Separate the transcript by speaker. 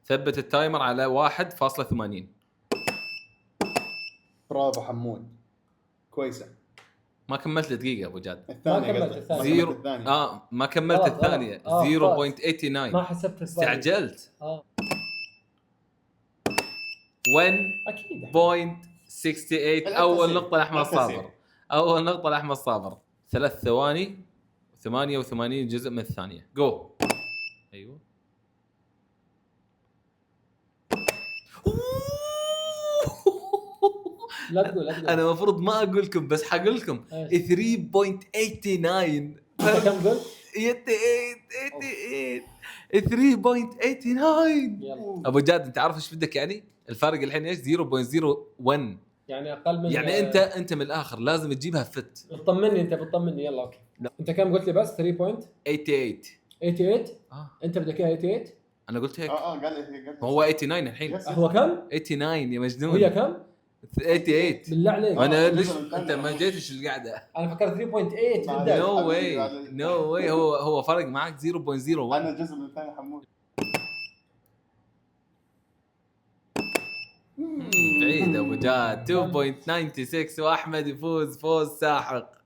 Speaker 1: ثبت التايمر على 1.80.
Speaker 2: برافو حمود، كويسه.
Speaker 1: ما كملت دقيقه ابو جاد.
Speaker 2: الثانيه
Speaker 3: كملت
Speaker 2: قصدك.
Speaker 3: الثانية.
Speaker 1: زيرو ما كملت
Speaker 3: غلط، غلط.
Speaker 1: الثانيه.
Speaker 3: أخطأت.
Speaker 1: 0.89.
Speaker 3: ما حسبت في بالي.
Speaker 1: استعجلت.
Speaker 3: اكيد
Speaker 1: 1.68. اول نقطه لاحمد صابر. اول نقطه لاحمد صابر. 3 ثواني 88 جزء من الثانيه. جو. ايوه
Speaker 3: لا تقول لا تقول.
Speaker 1: انا المفروض ما اقول لكم بس حقول لكم 3.89.
Speaker 3: انت كم قلت؟
Speaker 1: 3.89.
Speaker 3: يلا
Speaker 1: ابو جاد انت عارف ايش بدك يعني الفرق الحين ايش؟ 0.01.
Speaker 3: يعني اقل من
Speaker 1: يعني انت من الاخر لازم تجيبها فت.
Speaker 3: بتطمني انت بتطمني. يلا اوكي.
Speaker 1: لا.
Speaker 3: انت كم قلت لي بس 3.88؟
Speaker 1: 88.
Speaker 3: انت بدك اياها 88.
Speaker 1: انا قلت هيك.
Speaker 2: قال
Speaker 1: هو 89 الحين.
Speaker 3: هو كم
Speaker 1: 89 يا مجنون.
Speaker 3: وهي كم
Speaker 1: 88
Speaker 3: بالله عليك.
Speaker 1: انا ليش انت ما جيتش القعده؟
Speaker 3: انا فكرت 3.8
Speaker 2: معليش.
Speaker 3: بالله.
Speaker 1: نو واي نو واي. هو فرق معك 0.01.
Speaker 2: انا جزء من الثاني حمود.
Speaker 1: بعيد ابو جاد. 2.96 واحمد يفوز فوز ساحق.